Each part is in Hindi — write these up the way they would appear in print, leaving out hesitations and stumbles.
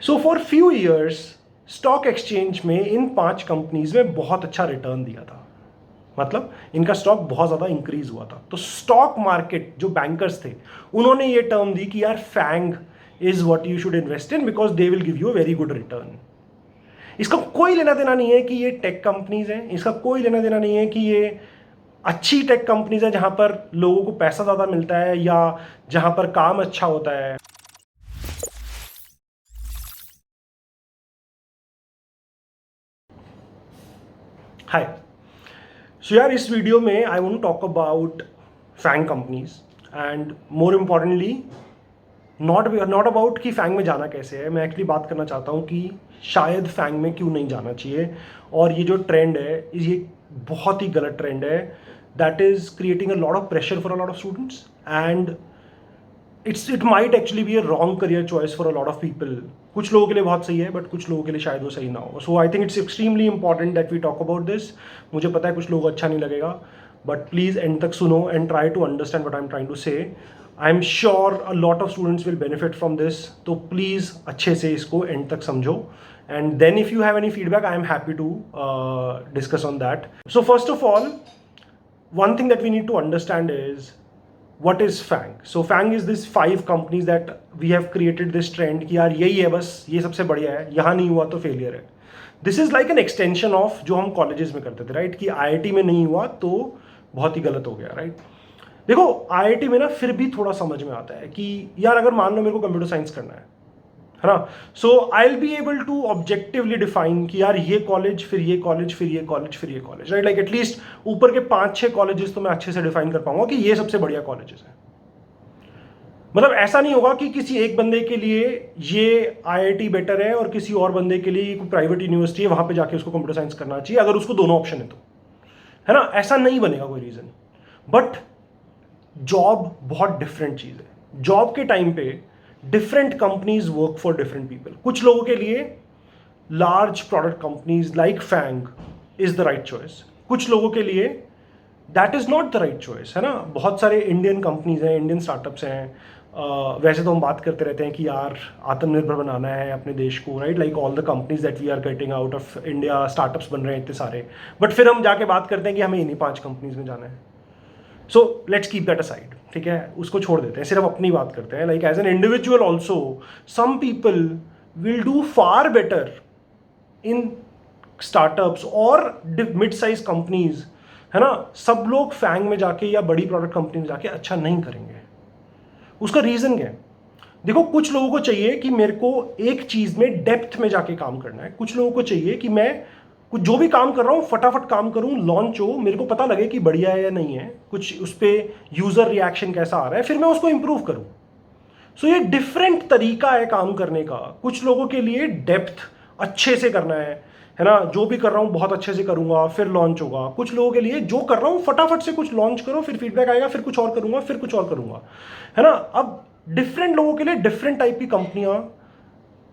So for few years stock exchange में इन 5 कंपनीज में बहुत अच्छा रिटर्न दिया था, मतलब इनका स्टॉक बहुत ज़्यादा इंक्रीज हुआ था। तो स्टॉक मार्केट जो बैंकर्स थे उन्होंने ये टर्म दी कि यार FAANG is what you should invest in because they will give you a very good return. इसका कोई लेना देना नहीं है कि ये टेक कंपनीज हैं, इसका कोई लेना देना नहीं है कि ये अच्छी टेक कंपनीज है जहां पर लोगों को पैसा ज़्यादा मिलता है या जहां पर काम अच्छा होता है। हाय, सो यार इस वीडियो में I want to talk about FAANG companies and more importantly not about कि फैंग में जाना कैसे है। मैं एक्चुअली बात करना चाहता हूँ कि शायद फैंग में क्यों नहीं जाना चाहिए। और ये जो ट्रेंड है ये बहुत ही गलत ट्रेंड है that is creating a lot of pressure for a lot of students and it might actually be a wrong career choice for a lot of people. कुछ लोगों के लिए बहुत सही है बट कुछ लोगों के लिए शायद वो सही ना हो। So I think it's extremely important that we talk about this. मुझे पता है कुछ लोगों को अच्छा नहीं लगेगा बट प्लीज़ एंड तक सुनो and try to understand what I am trying to say. I am sure a lot of students will benefit from this, तो प्लीज़ अच्छे से इसको एंड तक समझो and then if you have any feedback I am happy to discuss on that. So first of all, one thing that we need to understand is what is FANG. So FANG is this 5 companies that we have created this trend कि यार यही है, बस ये सबसे बढ़िया है, यहाँ नहीं हुआ तो फेलियर है। This is like an extension of जो हम कॉलेजेस में करते थे, राइट? कि आईआईटी में नहीं हुआ तो बहुत ही गलत हो गया, राइट? देखो आईआईटी में ना फिर भी थोड़ा समझ में आता है कि यार अगर मान लो मेरे को कंप्यूटर साइंस करना है ना, so I will be able to objectively define कि यार ये कॉलेज फिर ये कॉलेज फिर ये कॉलेज फिर ये कॉलेज, राइट? लाइक एटलीस्ट ऊपर के 5-6 कॉलेजेस तो मैं अच्छे से डिफाइन कर पाऊंगा कि ये सबसे बढ़िया कॉलेजेस हैं। मतलब ऐसा नहीं होगा कि किसी एक बंदे के लिए ये आईआईटी बेटर है और किसी और बंदे के लिए कोई प्राइवेट यूनिवर्सिटी है वहां पे जाके उसको कंप्यूटर साइंस करना चाहिए अगर उसको दोनों ऑप्शन है तो, है ना? ऐसा नहीं बनेगा कोई रीजन। बट जॉब बहुत डिफरेंट चीज है। जॉब के टाइम पे different companies work for different people. कुछ लोगों के लिए large product companies like FAANG is the right choice, कुछ लोगों के लिए that is not the right choice, है ना? बहुत सारे इंडियन कंपनीज हैं, इंडियन स्टार्टअप्स हैं। वैसे तो हम बात करते रहते हैं कि यार आत्मनिर्भर बनाना है अपने देश को, right? Like all the companies that we are getting out of India, startups बन रहे हैं इतने सारे। बट फिर हम जाके बात करते हैं कि हमें इन्हीं 5 कंपनीज में जाना है। So let's keep that aside, ठीक है? उसको छोड़ देते हैं, सिर्फ अपनी बात करते हैं। Like as an individual also some people will do far better in startups और मिड साइज कंपनीज, है ना? सब लोग फैंग में जाके या बड़ी प्रोडक्ट कंपनी में जाके अच्छा नहीं करेंगे। उसका रीजन क्या है? देखो, कुछ लोगों को चाहिए कि मेरे को एक चीज में डेप्थ में जाके काम करना है। कुछ लोगों को चाहिए कि मैं कुछ जो भी काम कर रहा हूं फटाफट काम करूं, लॉन्च हो, मेरे को पता लगे कि बढ़िया है या नहीं है, कुछ उस पर यूजर रिएक्शन कैसा आ रहा है, फिर मैं उसको इंप्रूव करूं। सो ये डिफरेंट तरीका है काम करने का। कुछ लोगों के लिए डेप्थ अच्छे से करना है ना? जो भी कर रहा हूं बहुत अच्छे से करूंगा फिर लॉन्च होगा। कुछ लोगों के लिए जो कर रहा हूं फटाफट से कुछ लॉन्च करो, फिर फीडबैक आएगा, फिर कुछ और करूंगा, फिर कुछ और करूंगा, है ना? अब डिफरेंट लोगों के लिए डिफरेंट टाइप की कंपनियां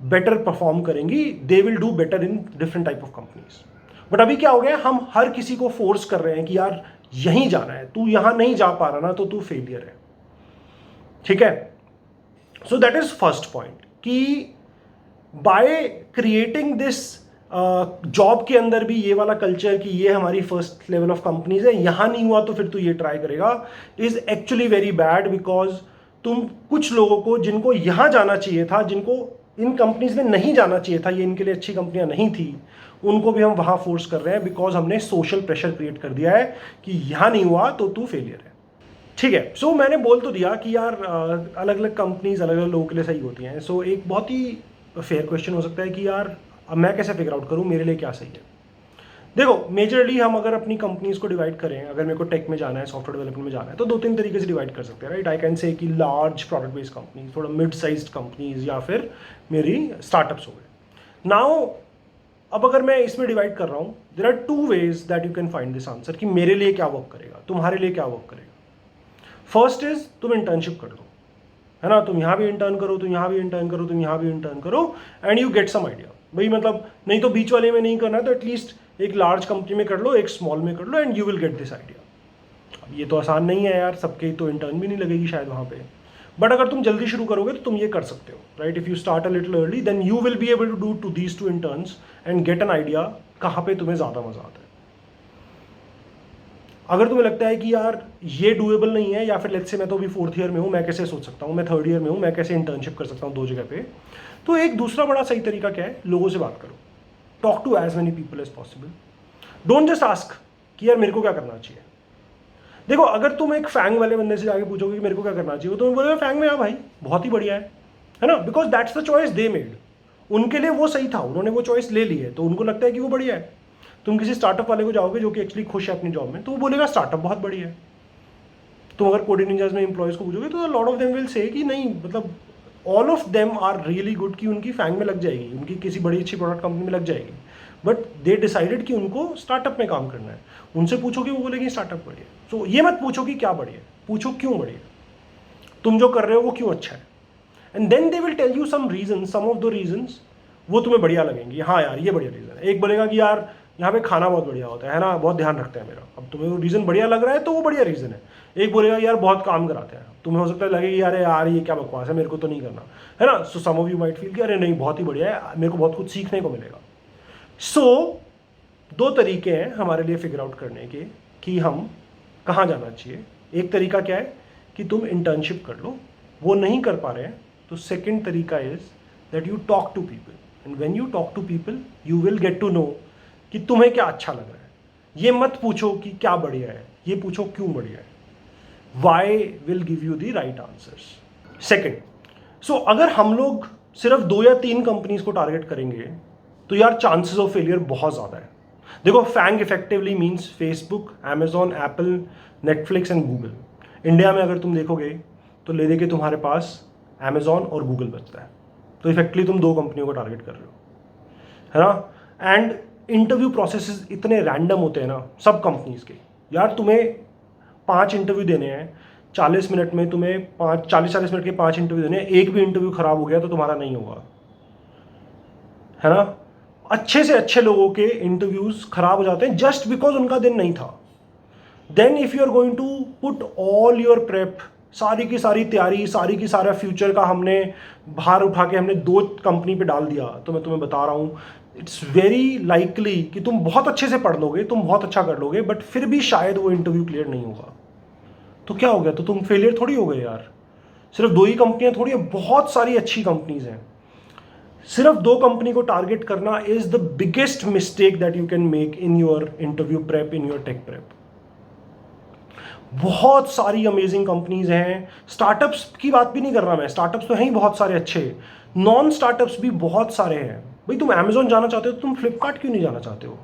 बेटर परफॉर्म करेंगी, they will do better in different type of companies. But अभी क्या हो गया, हम हर किसी को फोर्स कर रहे हैं कि यार यहीं जाना है, तू यहां नहीं जा पा रहा ना तो तू फेलियर है, ठीक है? So that is first point कि बाय क्रिएटिंग दिस जॉब के अंदर भी ये वाला कल्चर कि ये हमारी फर्स्ट लेवल ऑफ कंपनीज है, यहां नहीं हुआ तो फिर तू ये ट्राई करेगा, is actually very bad. Because तुम कुछ लोगों को जिनको यहां जाना चाहिए था, जिनको इन कंपनीज में नहीं जाना चाहिए था, ये इनके लिए अच्छी कंपनियां नहीं थी, उनको भी हम वहां फोर्स कर रहे हैं बिकॉज हमने सोशल प्रेशर क्रिएट कर दिया है कि यहां नहीं हुआ तो तू फेलियर है, ठीक है? सो मैंने बोल तो दिया कि यार अलग अलग कंपनीज अलग अलग लोगों के लिए सही होती हैं। सो एक बहुत ही फेयर क्वेश्चन हो सकता है कि यार अब मैं कैसे फिगर आउट करूं मेरे लिए क्या सही है। देखो, मेजरली हम अगर अपनी कंपनीज को डिवाइड करें, अगर मेरे को टेक में जाना है, सॉफ्टवेयर डेवलपमेंट में जाना है, तो 2-3 तरीके से डिवाइड कर सकते हैं, राइट? आई कैन से कि लार्ज प्रोडक्ट बेस्ड कंपनीज, थोड़ा मिड साइज्ड कंपनीज, या फिर मेरी स्टार्टअप्स हो गए। नाउ अब अगर मैं इसमें डिवाइड कर रहा हूँ, there are 2 ways that you can find this answer कि मेरे लिए क्या वर्क करेगा, तुम्हारे लिए क्या वर्क करेगा। फर्स्ट इज तुम इंटर्नशिप कर दो, है ना? तुम यहाँ भी इंटर्न करो, तुम यहाँ भी इंटर्न करो, तुम यहाँ भी इंटर्न करो and you get some idea. भाई मतलब नहीं तो बीच वाले में नहीं करना है तो एटलीस्ट एक लार्ज कंपनी में कर लो, एक स्मॉल में कर लो and you will get this idea. अब ये तो आसान नहीं है यार, सबके तो इंटर्न भी नहीं लगेगी शायद वहाँ पे, बट अगर तुम जल्दी शुरू करोगे तो तुम ये कर सकते हो, right? If you start a little early then you will be able to do these 2 interns and get an idea कहाँ पे तुम्हें ज़्यादा मजा आता है। अगर तुम्हें लगता है कि यार ये डूएबल नहीं है, या फिर लेट्स से मैं तो अभी 4th ईयर में हूँ, मैं कैसे सोच सकता हूँ, मैं 3rd ईयर में हूँ, मैं कैसे इंटर्नशिप कर सकता हूँ 2 जगह पे, तो एक दूसरा बड़ा सही तरीका क्या है, लोगों से बात करो। Talk to as many people as possible. Don't just ask कि यार मेरे को क्या करना चाहिए। देखो, अगर तुम एक फैंग वाले बंदे से जाके पूछोगे कि मेरे को क्या करना चाहिए, वो तुम्हें बोलेगा फैंग में, हाँ भाई बहुत ही बढ़िया है ना, because that's the choice they made. उनके लिए वो सही था, उन्होंने वो चॉइस ले ली है, तो उनको लगता है कि वो बढ़िया है। तुम किसी स्टार्टअप वाले को जाओगे जो कि एक्चुअली खुश है अपनी जॉब में, तो वो बोलेगा स्टार्टअप बहुत बढ़िया है। तुम अगर कोडिंग निंजास में एम्प्लॉयज़ को पूछोगे तो lot of them will say कि नहीं, मतलब all of them are really good, कि उनकी फैंग में लग जाएगी, उनकी किसी बड़ी अच्छी प्रोडक्ट कंपनी में लग जाएगी, बट दे डिसाइडेड कि उनको स्टार्टअप में काम करना है। उनसे पूछोगे वो बोलेंगे स्टार्टअप बढ़िया। तो ये मत पूछो कि क्या बढ़िया, पूछो क्यों बढ़िया, तुम जो कर रहे हो वो क्यों अच्छा है, and then they will tell you some reason, some of the reasons वो तुम्हें बढ़िया लगेंगे। हाँ यार ये बढ़िया रीज़न है। एक बोलेगा कि यार यहाँ पे खाना बहुत बढ़िया होता है ना, बहुत ध्यान रखते हैं मेरा। अब तुम्हें वो रीज़न बढ़िया लग रहा है तो वो बढ़िया रीज़न है। एक बोलेगा यार बहुत काम कराते हैं, तुम्हें हो सकता है लगे कि यार यार ये क्या बकवास है, मेरे को तो नहीं करना, है ना। सो सम ऑफ यू माइट फील कि अरे नहीं बहुत ही बढ़िया है, मेरे को बहुत कुछ सीखने को मिलेगा। सो 2 तरीके हैं हमारे लिए फिगर आउट करने के कि हम कहाँ जाना चाहिए। एक तरीका क्या है कि तुम इंटर्नशिप कर लो, वो नहीं कर पा रहे हैं तो सेकेंड तरीका is that you talk to people, and when you talk to people you will get to know कि तुम्हें क्या अच्छा लग रहा है। ये मत पूछो कि क्या बढ़िया है, ये पूछो क्यों बढ़िया है। Why will give you the right answers. Second, so अगर हम लोग सिर्फ 2 या 3 कंपनीज को टारगेट करेंगे तो यार चांसेस ऑफ फेलियर बहुत ज़्यादा है। देखो, FAANG effectively means Facebook, Amazon, Apple, Netflix and Google. India में अगर तुम देखोगे तो ले दे के तुम्हारे पास अमेजॉन और गूगल बचता है, तो इफेक्टिवली तुम 2 कंपनियों को टारगेट कर रहे हो, है ना। एंड इंटरव्यू प्रोसेसेस इतने रैंडम होते हैं ना सब कंपनीज के। यार तुम्हें 5 इंटरव्यू देने हैं, 40 मिनट में तुम्हें 40 मिनट के 5 इंटरव्यू देने हैं, एक भी इंटरव्यू खराब हो गया तो तुम्हारा नहीं होगा, है ना। अच्छे से अच्छे लोगों के इंटरव्यूज खराब हो जाते हैं जस्ट बिकॉज उनका दिन नहीं था। Then if you are going to put all your prep, सारी की सारी तैयारी, सारी की सारा फ्यूचर का हमने बाहर उठा के हमने 2 कंपनी पे डाल दिया, तो मैं तुम्हें बता रहा हूँ इट्स वेरी लाइकली कि तुम बहुत अच्छे से पढ़ लोगे, तुम बहुत अच्छा कर लोगे, बट फिर भी शायद वो इंटरव्यू क्लियर नहीं होगा। तो क्या हो गया, तो तुम फेलियर थोड़ी हो गए यार। सिर्फ 2 ही कंपनियां थोड़ी है, बहुत सारी अच्छी कंपनीज हैं। सिर्फ 2 कंपनी को टारगेट करना is the biggest mistake that you can make in your interview prep, in your tech prep. बहुत सारी अमेजिंग कंपनीज हैं। स्टार्टअप्स की बात भी नहीं कर रहा मैं, स्टार्टअप्स तो हैं ही बहुत सारे अच्छे, नॉन स्टार्टअप्स भी बहुत सारे हैं। भाई तुम अमेजॉन जाना चाहते हो तो तुम फ्लिपकार्ट क्यों नहीं जाना चाहते हो,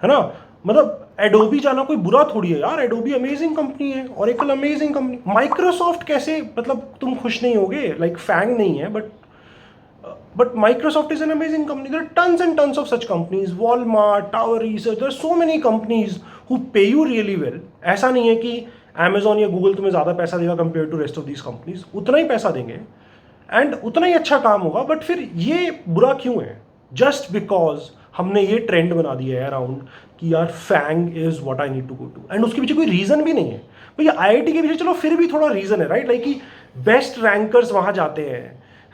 है ना। मतलब एडोबी जाना कोई बुरा थोड़ी है यार, एडोबी अमेजिंग कंपनी है, ओरेकल अमेजिंग कंपनी, माइक्रोसॉफ्ट कैसे, मतलब तुम खुश नहीं होगे, लाइक फैंग नहीं है but Microsoft is an amazing company. There are tons and tons of such companies, Walmart, Tower Research, there are so many companies who pay you really well. ऐसा नहीं है कि Amazon या Google तुम्हें ज़्यादा पैसा देगा compared to rest of these companies, उतना ही पैसा देंगे एंड उतना ही अच्छा काम होगा, बट फिर ये बुरा क्यों है, जस्ट बिकॉज हमने ये ट्रेंड बना दिया है अराउंड कि यार FAANG is what I need to go to, and उसके पीछे कोई रीजन भी नहीं है। भैया आईआईटी के पीछे चलो फिर भी थोड़ा रीजन है, राइट, लाइक कि बेस्ट रैंकर्स वहाँ जाते हैं,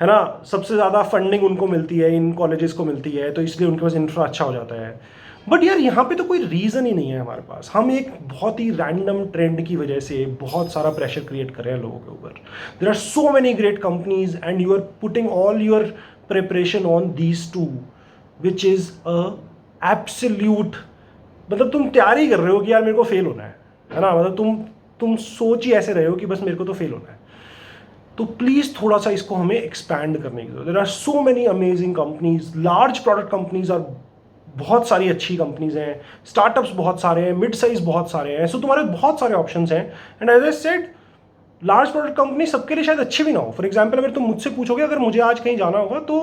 है ना, सबसे ज़्यादा फंडिंग उनको मिलती है, इन कॉलेजेस को मिलती है, तो इसलिए उनके पास इंफ्रा अच्छा हो जाता है। बट यार यहाँ पे तो कोई रीज़न ही नहीं है हमारे पास, हम एक बहुत ही रैंडम ट्रेंड की वजह से बहुत सारा प्रेशर क्रिएट कर रहे हैं लोगों के ऊपर। There are so many great companies and you are putting all your preparation on these two, which is a absolute, मतलब तुम तैयारी कर रहे हो कि यार मेरे को फेल होना है ना, मतलब तुम सोच ही ऐसे रहे हो कि बस मेरे को तो फेल होना है। तो प्लीज़ थोड़ा सा इसको हमें एक्सपैंड करने की जरूरत है। There are so many amazing companies, large product companies और बहुत सारी अच्छी कंपनीज हैं, स्टार्टअप्स बहुत सारे हैं, मिड साइज बहुत सारे हैं, सो तुम्हारे बहुत सारे ऑप्शंस हैं। And as I said, large product company सबके लिए शायद अच्छी भी ना हो। फॉर एग्जाम्पल अगर तुम मुझसे पूछोगे अगर मुझे आज कहीं जाना होगा तो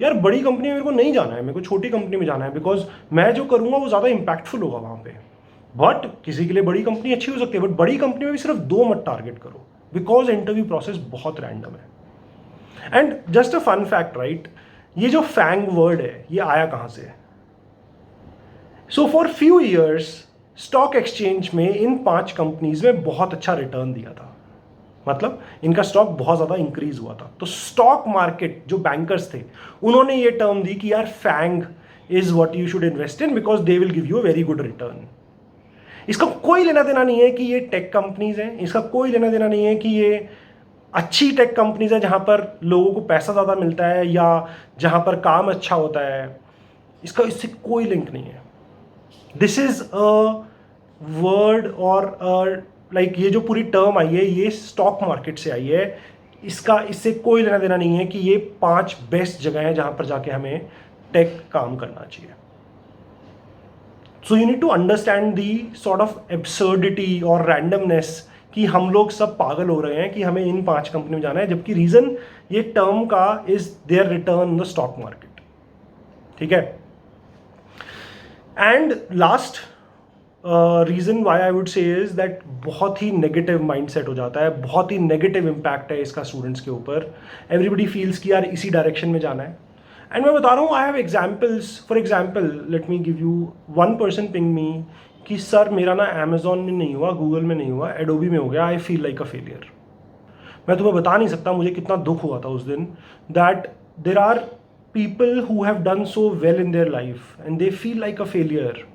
यार बड़ी कंपनी में मेरे को नहीं जाना है, मेरे को छोटी कंपनी में जाना है, बिकॉज मैं जो करूँगा वो ज़्यादा इंपैक्टफुल होगा वहाँ पे। बट किसी के लिए बड़ी कंपनी अच्छी हो सकती है, बट बड़ी कंपनी में भी सिर्फ 2 मत टारगेट करो, बिकॉज इंटरव्यू प्रोसेस बहुत रैंडम है। And just a fun fact, right, ये जो फैंग वर्ड है ये आया कहाँ से है? So for few years stock exchange में इन 5 कंपनीज में बहुत अच्छा रिटर्न दिया था, मतलब इनका स्टॉक बहुत ज़्यादा इंक्रीज हुआ था। तो स्टॉक मार्केट जो बैंकर्स थे उन्होंने ये टर्म दी कि यार FAANG is what you should invest in because they will give you a very good return. इसका कोई लेना देना नहीं है कि ये टेक कंपनीज हैं, इसका कोई लेना देना नहीं है कि ये अच्छी टेक कंपनीज है जहां पर लोगों को पैसा ज़्यादा मिलता है या जहां पर काम अच्छा होता है, इसका इससे कोई लिंक नहीं है। दिस इज अ वर्ड और लाइक ये जो पूरी टर्म आई है ये स्टॉक मार्केट से आई है। इसका इससे कोई लेना देना नहीं है कि ये 5 बेस्ट जगह है जहां पर जाके हमें टेक काम करना चाहिए। So you need to understand the sort of absurdity और रैंडमनेस कि हम लोग सब पागल हो रहे हैं कि हमें इन 5 कंपनी में जाना है, जबकि रीजन ये टर्म का is there return in the stock market. ठीक है। And last reason why I would say is that बहुत ही नेगेटिव माइंडसेट हो जाता है, बहुत ही नेगेटिव इम्पैक्ट है इसका स्टूडेंट्स के ऊपर। एवरीबडी फील्स कि यार इसी डायरेक्शन में जाना है। एंड मैं बता रहा हूँ, I have examples. For example let me give you one person ping me कि सर मेरा ना अमेजोन में नहीं हुआ, गूगल में नहीं हुआ, एडोबी में हो गया, I feel like a failure. मैं तुम्हें बता नहीं सकता मुझे कितना दुख हुआ था उस दिन that there are people who have done so well in their life and they feel like a failure.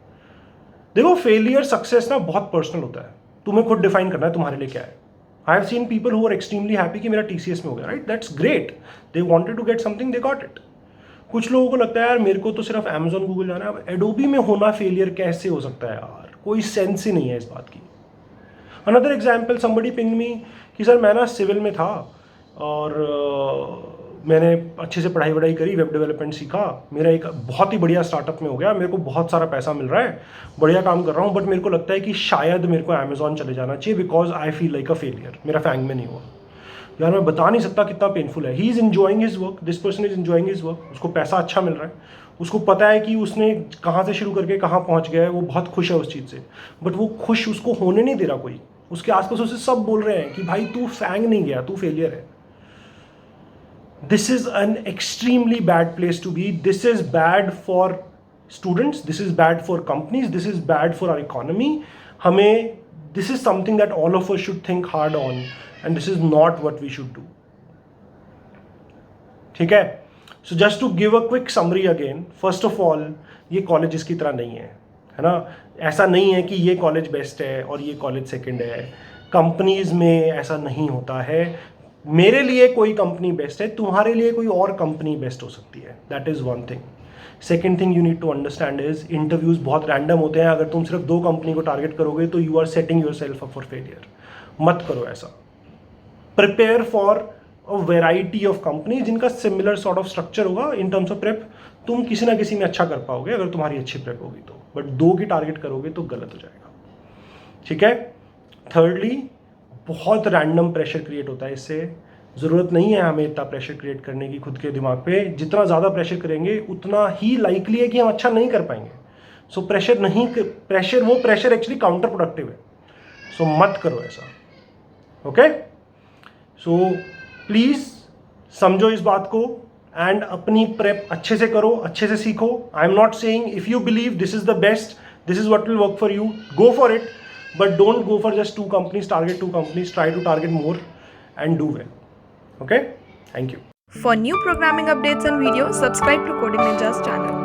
देखो फेलियर सक्सेस ना बहुत पर्सनल होता है, तुम्हें खुद डिफाइन करना है तुम्हारे लिए क्या है। I have seen people who are extremely happy कि मेरा टीसीएस में हो गया, right, that's great, they wanted to get something, they got it. कुछ लोगों को लगता है यार मेरे को तो सिर्फ अमेजोन गूगल जाना है, अब एडोबी में होना फेलियर कैसे हो सकता है यार, कोई सेंस ही नहीं है इस बात की। Another example, somebody ping me कि सर मैं ना सिविल में था और मैंने अच्छे से पढ़ाई वढ़ाई करी, वेब डेवलपमेंट सीखा, मेरा एक बहुत ही बढ़िया स्टार्टअप में हो गया, मेरे को बहुत सारा पैसा मिल रहा है, बढ़िया काम कर रहा हूँ, बट मेरे को लगता है कि शायद मेरे को अमेजोन चले जाना चाहिए because I feel like a failure, मेरा फैंग में नहीं हुआ। यार मैं बता नहीं सकता कितना पेनफुल है। He is enjoying his work, this person is enjoying his work, उसको पैसा अच्छा मिल रहा है, उसको पता है कि उसने कहाँ से शुरू करके कहाँ पहुँच गया है, वो बहुत खुश है उस चीज़ से, बट वो खुश उसको होने नहीं दे रहा कोई। उसके आसपास उसे सब बोल रहे हैं कि भाई तू फैंग नहीं गया, तू फेलियर है। This is an extremely bad place to be. This is bad for students, this is bad for companies, this is bad for our economy. हमें this is something that all of us should think hard on and this is not what we should do. ठीक है। So just to give a quick summary again, first of all, ये कॉलेज इसकी तरह नहीं है, है ना। ऐसा नहीं है कि ये कॉलेज बेस्ट है और ये कॉलेज सेकंड है। कंपनीज में ऐसा नहीं होता है। मेरे लिए कोई कंपनी बेस्ट है, तुम्हारे लिए कोई और कंपनी बेस्ट हो सकती है, that is one thing. Second thing you need to understand is interviews बहुत रैंडम होते हैं। अगर तुम सिर्फ 2 कंपनी को टारगेट करोगे तो you are setting yourself up for failure. मत करो ऐसा। Prepare for a variety of company जिनका सिमिलर सॉर्ट ऑफ स्ट्रक्चर होगा इन टर्म्स ऑफ प्रेप। तुम किसी ना किसी में अच्छा कर पाओगे अगर तुम्हारी अच्छी प्रेप होगी तो, बट 2 की टारगेट करोगे तो गलत हो जाएगा। ठीक है। थर्डली, बहुत रैंडम प्रेशर क्रिएट होता है इससे। ज़रूरत नहीं है हमें इतना प्रेशर क्रिएट करने की खुद के दिमाग पे। जितना ज़्यादा प्रेशर करेंगे उतना ही लाइकली है कि हम अच्छा नहीं कर पाएंगे। So pressure actually counter productive है। सो मत करो ऐसा। ओके। सो प्लीज़ समझो इस बात को एंड अपनी प्रेप अच्छे से करो, अच्छे से सीखो। I am not saying if you believe this is the best, this is what will work for you, go for it, but don't go for just 2 companies, target 2 companies, try to target more and do well. Okay, thank you. For new programming updates and videos, subscribe to Coding Ninjas channel.